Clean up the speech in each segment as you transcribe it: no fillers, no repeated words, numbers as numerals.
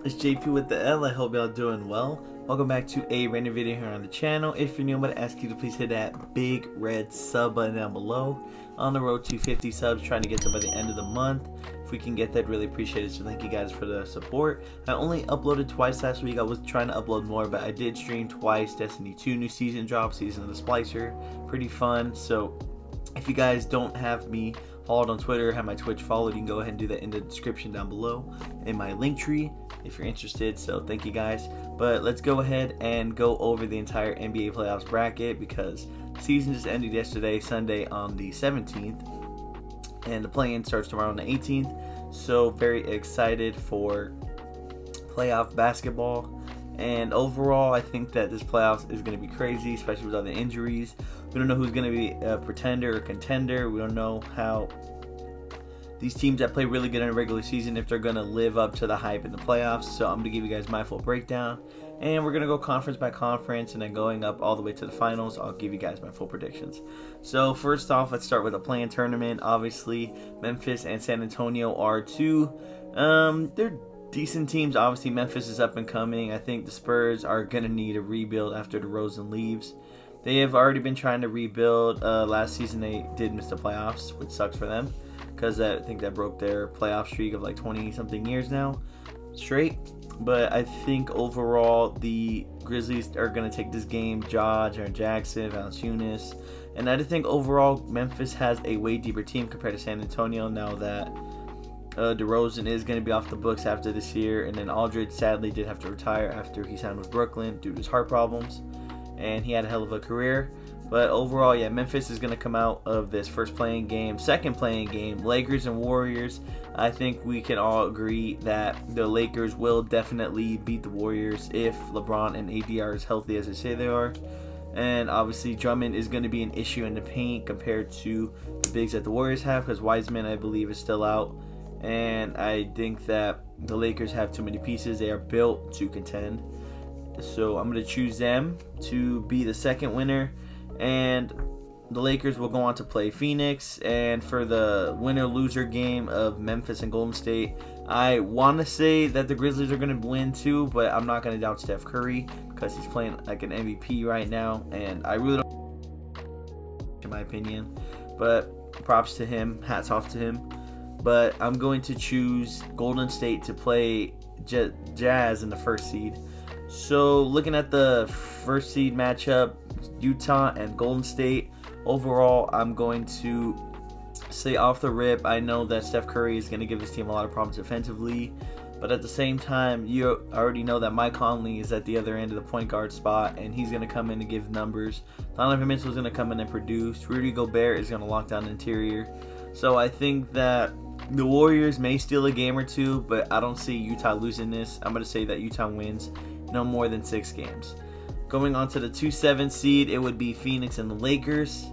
It's JP with the L. I hope y'all doing well. Welcome back to a random video here on the channel. If you're new, I'm going to ask you to please hit that big red sub button down below. On the road to 50 subs, trying to get them by the end of the month. If we can get that, really appreciate it. So thank you guys for the support. I only uploaded twice last week. I was trying to upload more, but I did stream twice. Destiny 2 new season drop, Season of the Splicer. Pretty fun. So if you guys don't have me followed on Twitter, have my Twitch followed, you can go ahead and do that in the description down below in my link tree if you're interested. So thank you guys. But let's go ahead and go over the entire NBA playoffs bracket because the season just ended yesterday, Sunday on the 17th, and the play-in starts tomorrow on the 18th. So very excited for playoff basketball. And overall, I think that this playoffs is going to be crazy, especially with all the injuries. We don't know who's going to be a pretender or contender. We don't know how these teams that play really good in a regular season, if they're going to live up to the hype in the playoffs. So I'm going to give you guys my full breakdown. And we're going to go conference by conference, and then going up all the way to the finals, I'll give you guys my full predictions. So first off, let's start with a play-in tournament. Obviously, Memphis and San Antonio are two. They're decent teams. Obviously, Memphis is up and coming. I think the Spurs are going to need a rebuild after DeRozan leaves. They have already been trying to rebuild. Last season, they did miss the playoffs, which sucks for them because I think that broke their playoff streak of like 20-something years now straight. But I think overall, the Grizzlies are going to take this game. Ja, Jaren Jackson, Valanciunas. And I just think overall, Memphis has a way deeper team compared to San Antonio now that DeRozan is going to be off the books after this year, and then Aldridge sadly did have to retire after he signed with Brooklyn due to his heart problems, and he had a hell of a career. But overall, yeah, Memphis is going to come out of this first playing game, second playing game, Lakers and Warriors. I think we can all agree that the Lakers will definitely beat the Warriors if LeBron and AD are as healthy as they say they are. And obviously, Drummond is going to be an issue in the paint compared to the bigs that the Warriors have, because Wiseman, I believe, is still out. And I think that the Lakers have too many pieces. They are built to contend. So I'm going to choose them to be the second winner. And the Lakers will go on to play Phoenix. And for the winner-loser game of Memphis and Golden State, I want to say that the Grizzlies are going to win too, but I'm not going to doubt Steph Curry because he's playing like an MVP right now. And I really don't, in my opinion. But props to him. Hats off to him. But I'm going to choose Golden State to play Jazz in the first seed. So looking at the first seed matchup, Utah and Golden State, overall I'm going to say off the rip, I know that Steph Curry is going to give this team a lot of problems defensively. But at the same time, you already know that Mike Conley is at the other end of the point guard spot, and he's going to come in and give numbers. Donovan Mitchell is going to come in and produce. Rudy Gobert is going to lock down the interior. So I think that the Warriors may steal a game or two, but I don't see Utah losing this. I'm going to say that Utah wins no more than 6 games. Going on to the 2-7 seed, it would be Phoenix and the Lakers.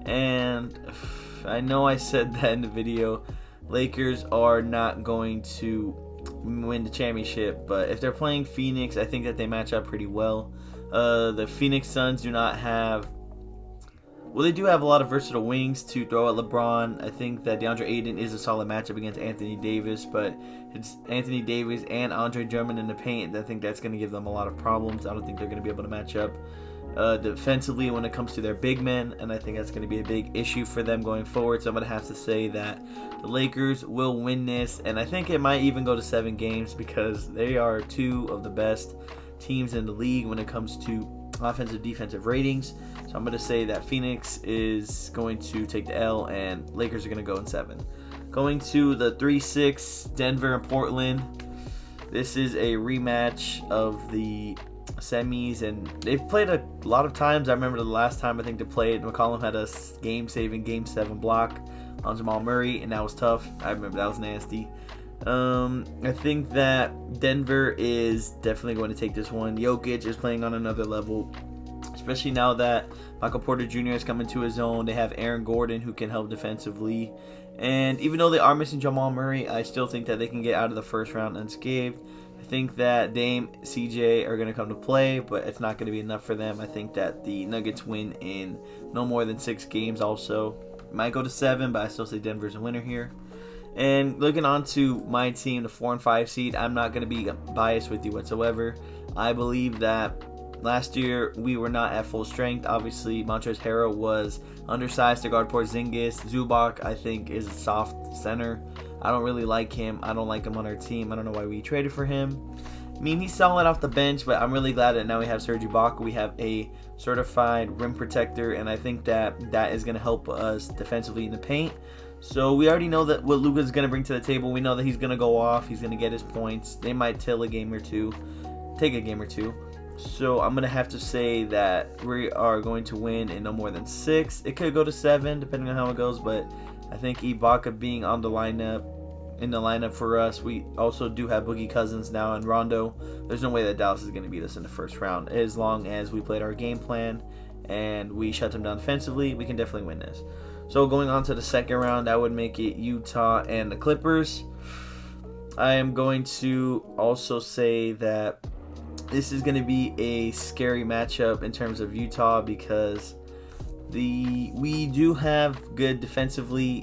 And I know I said that in the video. Lakers are not going to win the championship, but if they're playing Phoenix, I think that they match up pretty well. The Phoenix Suns do not have... Well, they do have a lot of versatile wings to throw at LeBron. I think that DeAndre Ayton is a solid matchup against Anthony Davis, but it's Anthony Davis and Andre Drummond in the paint. I think that's going to give them a lot of problems. I don't think they're going to be able to match up defensively when it comes to their big men, and I think that's going to be a big issue for them going forward. So I'm going to have to say that the Lakers will win this, and I think it might even go to 7 games because they are 2 of the best teams in the league when it comes to offensive defensive ratings. So I'm going to say that Phoenix is going to take the L and Lakers are going to go in 7. Going to the 3-6, Denver and Portland. This is a rematch of the semis, and they've played a lot of times. I remember the last time I think they played, McCollum had a game-saving Game 7 block on Jamal Murray, and that was tough. I remember that was nasty. I think that Denver is definitely going to take this one. Jokic is playing on another level, especially now that Michael Porter Jr. is coming to his own. They have Aaron Gordon who can help defensively. And even though they are missing Jamal Murray, I still think that they can get out of the first round unscathed. I think that Dame, CJ are going to come to play, but it's not going to be enough for them. I think that the Nuggets win in no more than 6 games also. Might go to 7, but I still say Denver's a winner here. And looking on to my team, the 4 and 5 seed, I'm not going to be biased with you whatsoever. I believe that last year we were not at full strength. Obviously, Montrezl Harrell was undersized to guard Porzingis. Zubac, I think, is a soft center. I don't really like him. I don't like him on our team. I don't know why we traded for him. I mean, he's solid off the bench, but I'm really glad that now we have Serge Ibaka. We have a certified rim protector, and I think that that is going to help us defensively in the paint. So we already know that what Luka's going to bring to the table. We know that he's going to go off. He's going to get his points. They might take a game or two. So I'm going to have to say that we are going to win in no more than 6. It could go to 7 depending on how it goes, but I think Ibaka being on the lineup for us. We also do have Boogie Cousins now and Rondo. There's no way that Dallas is going to beat us in the first round. As long as we played our game plan and we shut them down defensively, we can definitely win this. So going on to the second round, that would make it Utah and the Clippers. I am going to also say that this is going to be a scary matchup in terms of Utah because we do have good defensively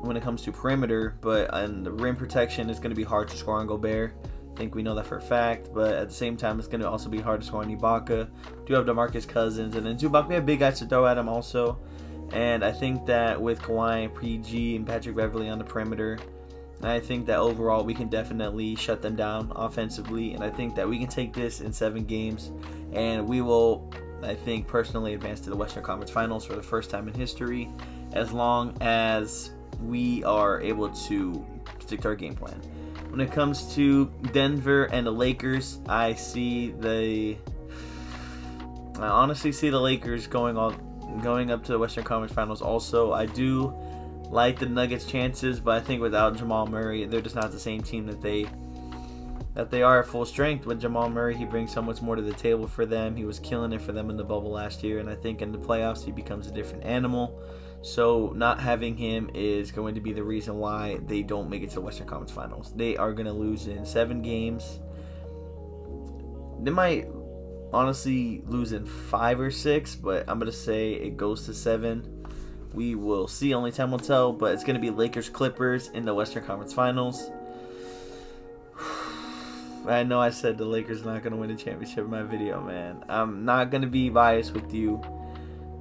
when it comes to perimeter, but on the rim protection, it's going to be hard to score on Gobert. I think we know that for a fact, but at the same time, it's going to also be hard to score on Ibaka. We do have DeMarcus Cousins, and then Zubac, we have big guys to throw at him also. And I think that with Kawhi, PG, and Patrick Beverley on the perimeter, I think that overall we can definitely shut them down offensively. And I think that we can take this in 7 games. And we will, I think, personally advance to the Western Conference Finals for the first time in history, as long as we are able to stick to our game plan. When it comes to Denver and the Lakers, I honestly see the Lakers going up to the Western Conference Finals also. I do like the Nuggets' chances, but I think without Jamal Murray, they're just not the same team that they are at full strength. With Jamal Murray, he brings so much more to the table for them. He was killing it for them in the bubble last year, and I think in the playoffs he becomes a different animal. So not having him is going to be the reason why they don't make it to the Western Conference Finals. They are going to lose in 7 games. They might honestly lose in 5 or 6, but I'm going to say it goes to 7. We will see. Only time will tell, but it's going to be Lakers-Clippers in the Western Conference Finals. I know I said the Lakers are not going to win the championship in my video, man. I'm not going to be biased with you,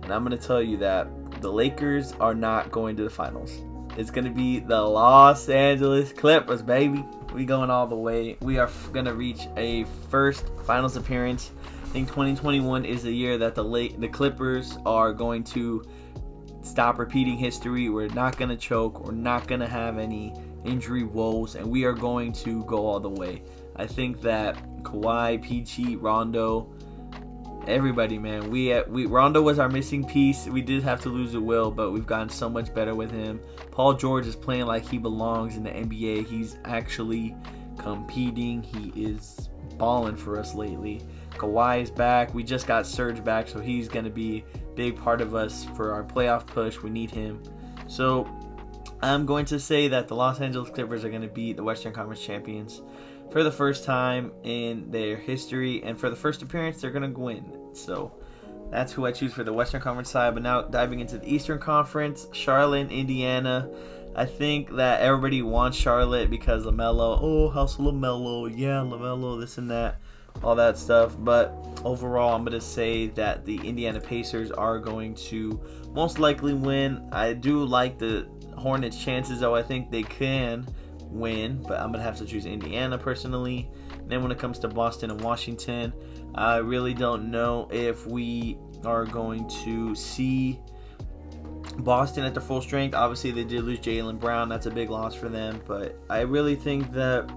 and I'm going to tell you that the Lakers are not going to the finals. It's going to be the Los Angeles Clippers, baby. We going all the way. We are going to reach a first finals appearance. I think 2021 is the year that the Clippers are going to stop repeating history. We're not going to choke. We're not going to have any injury woes, and we are going to go all the way. I think that Kawhi, PG, Rondo, everybody, man. Rondo was our missing piece. We did have to lose the will, but we've gotten so much better with him. Paul George is playing like he belongs in the NBA. He's actually competing. He is balling for us lately. Kawhi is back. We just got Serge back, so he's going to be a big part of us for our playoff push. We need him. So I'm going to say that the Los Angeles Clippers are going to beat the Western Conference champions for the first time in their history, and for the first appearance, they're going to win. So that's who I choose for the Western Conference side. But now diving into the Eastern Conference, Charlotte and Indiana. I think that everybody wants Charlotte because LaMelo. Oh, House of LaMelo. Yeah, LaMelo, this and that, all that stuff. But overall, I'm going to say that the Indiana Pacers are going to most likely win. I do like the Hornets' chances, though. I think they can win, but I'm going to have to choose Indiana personally. And then when it comes to Boston and Washington, I really don't know if we are going to see Boston at their full strength. Obviously, they did lose Jaylen Brown. That's a big loss for them, but I really think that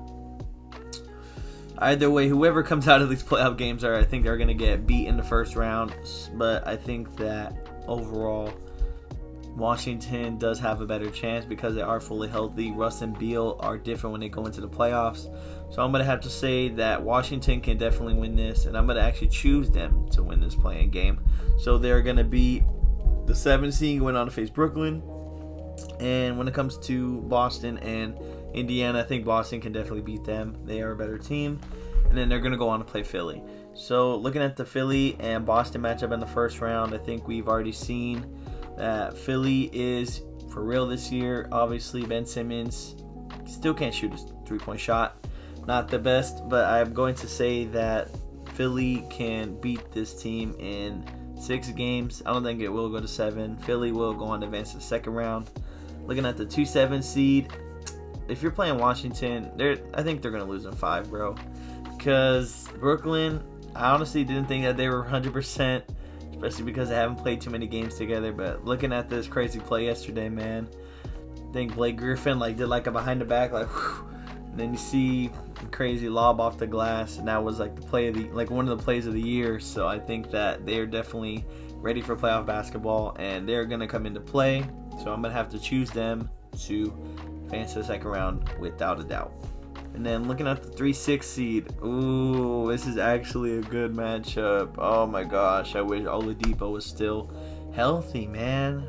either way, whoever comes out of these playoff games I think are going to get beat in the first round. But I think that overall, Washington does have a better chance because they are fully healthy. Russ and Beal are different when they go into the playoffs. So I'm going to have to say that Washington can definitely win this, and I'm going to actually choose them to win this playing game. So they're going to be the 7th seed going on to face Brooklyn. And when it comes to Boston and Indiana, I think Boston can definitely beat them. They are a better team. And then they're going to go on to play Philly. So looking at the Philly and Boston matchup in the first round, I think we've already seen that Philly is for real this year. Obviously, Ben Simmons still can't shoot a three-point shot. Not the best, but I'm going to say that Philly can beat this team in 6 games. I don't think it will go to 7. Philly will go on to advance to the second round. Looking at the 2-7 seed, if you're playing Washington, I think they're going to lose in 5, bro. Because Brooklyn, I honestly didn't think that they were 100%, especially because they haven't played too many games together. But looking at this crazy play yesterday, man, I think Blake Griffin did a behind the back, whew, and then you see a crazy lob off the glass, and that was the play of the one of the plays of the year. So I think that they're definitely ready for playoff basketball, and they're gonna come into play. So I'm gonna have to choose them to advance to the second round without a doubt. And then looking at the 3-6 seed, ooh, this is actually a good matchup. Oh my gosh, I wish Oladipo was still healthy, man.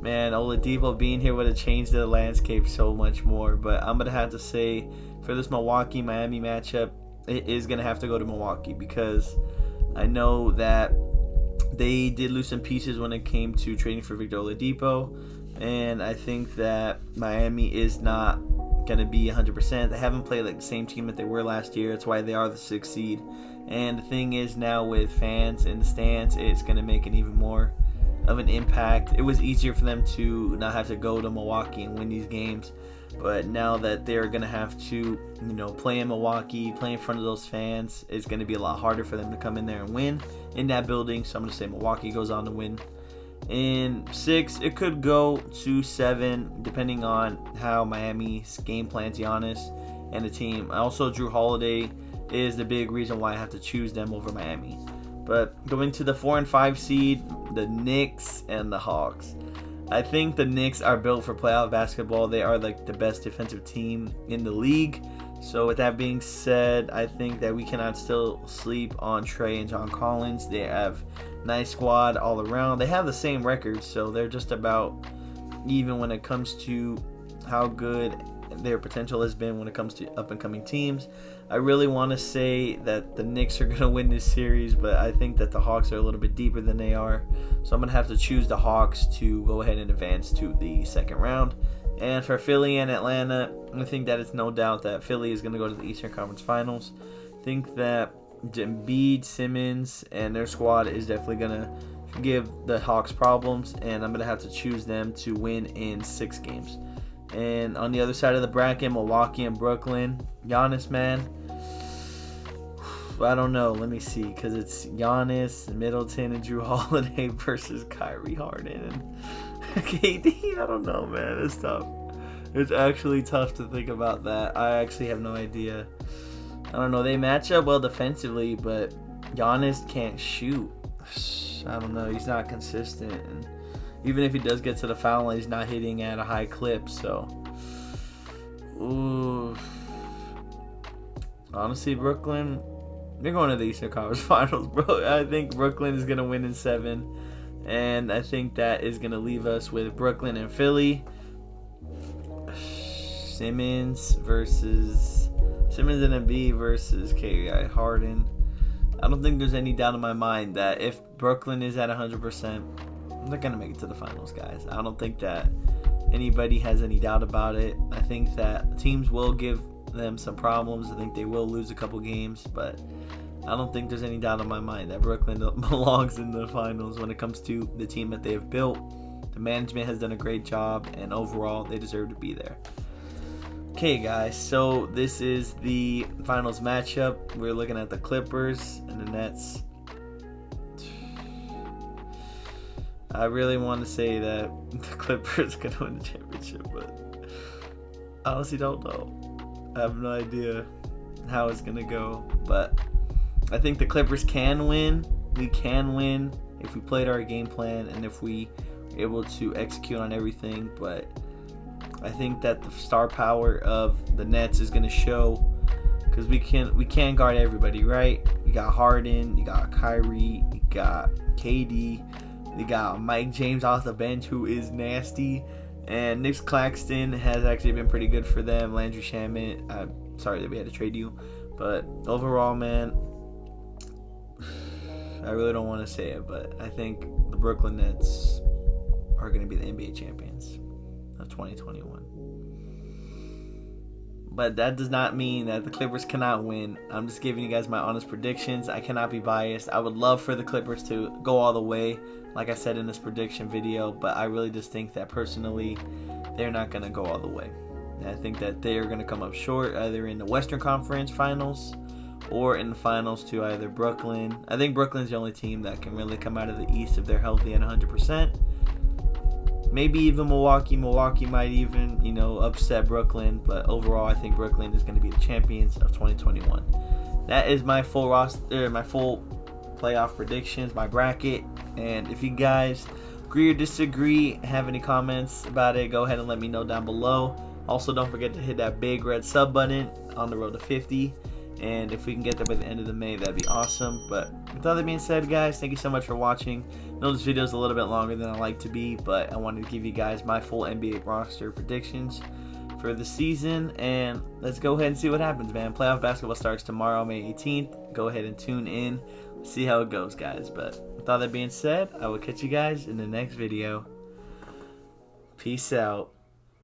Oladipo being here would have changed the landscape so much more. But I'm going to have to say, for this Milwaukee-Miami matchup, it is going to have to go to Milwaukee, because I know that they did lose some pieces when it came to trading for Victor Oladipo. And I think that Miami is not going to be 100%. They haven't played the same team that they were last year. That's why they are the 6th seed. And the thing is, now with fans in the stands, it's going to make an even more of an impact. It was easier for them to not have to go to Milwaukee and win these games, but now that they're going to have to, play in Milwaukee, play in front of those fans, it's going to be a lot harder for them to come in there and win in that building. So I'm going to say Milwaukee goes on to win. In 6, it could go to 7, depending on how Miami's game plans Giannis and the team. Also, Drew Holiday is the big reason why I have to choose them over Miami. But going to the 4 and 5 seed, the Knicks and the Hawks. I think the Knicks are built for playoff basketball. They are the best defensive team in the league. So with that being said, I think that we cannot still sleep on Trey and John Collins. They have nice squad all around. They have the same record, so they're just about even when it comes to how good their potential has been when it comes to up-and-coming teams. I really want to say that the Knicks are going to win this series, but I think that the Hawks are a little bit deeper than they are. So I'm going to have to choose the Hawks to go ahead and advance to the second round. And for Philly and Atlanta, I think that it's no doubt that Philly is going to go to the Eastern Conference Finals. I think that Embiid, Simmons, and their squad is definitely going to give the Hawks problems, and I'm going to have to choose them to win in 6 games. And on the other side of the bracket, Milwaukee and Brooklyn. Giannis, man, I don't know. Let me see, because it's Giannis, Middleton, and Drew Holiday versus Kyrie Harden and KD. I don't know, man. It's tough. It's actually tough to think about that. I actually have no idea. I don't know. They match up well defensively, but Giannis can't shoot. I don't know. He's not consistent. And even if he does get to the foul line, he's not hitting at a high clip. So, ooh. Honestly, Brooklyn, they're going to the Eastern Conference Finals, bro. I think Brooklyn is going to win in 7. And I think that is going to leave us with Brooklyn and Philly. Simmons and Embiid versus KD Harden. I don't think there's any doubt in my mind that if Brooklyn is at 100%, they're going to make it to the finals, guys. I don't think that anybody has any doubt about it. I think that teams will give them some problems. I think they will lose a couple games, but I don't think there's any doubt in my mind that Brooklyn belongs in the finals when it comes to the team that they have built. The management has done a great job, and overall, they deserve to be there. Okay, guys, so this is the finals matchup. We're looking at the Clippers and the Nets. I really want to say that the Clippers are going to win the championship, but I honestly don't know. I have no idea how it's going to go, but I think the Clippers can win. We can win if we played our game plan and if we were able to execute on everything, but I think that the star power of the Nets is going to show, because we can't guard everybody, right? You got Harden, you got Kyrie, you got KD, you got Mike James off the bench, who is nasty, and Nick Claxton has actually been pretty good for them. Landry Shamet, I'm sorry that we had to trade you, but overall, man, I really don't want to say it, but I think the Brooklyn Nets are going to be the NBA champions of 2021. But that does not mean that the Clippers cannot win. I'm just giving you guys my honest predictions. I cannot be biased. I would love for the Clippers to go all the way, like I said in this prediction video, but I really just think that personally, they're not going to go all the way. And I think that they're going to come up short either in the Western Conference Finals or in the finals to either Brooklyn. I think Brooklyn's the only team that can really come out of the East if they're healthy at 100%. Maybe even Milwaukee. Milwaukee might even, upset Brooklyn. But overall, I think Brooklyn is going to be the champions of 2021. That is my full roster, my full playoff predictions, my bracket. And if you guys agree or disagree, have any comments about it, go ahead and let me know down below. Also, don't forget to hit that big red sub button on the road to 50. And if we can get there by the end of the May, that'd be awesome. But with all that being said, guys, thank you so much for watching. I know this video is a little bit longer than I like to be, but I wanted to give you guys my full NBA roster predictions for the season. And let's go ahead and see what happens, man. Playoff basketball starts tomorrow, May 18th. Go ahead and tune in. See how it goes, guys. But with all that being said, I will catch you guys in the next video. Peace out.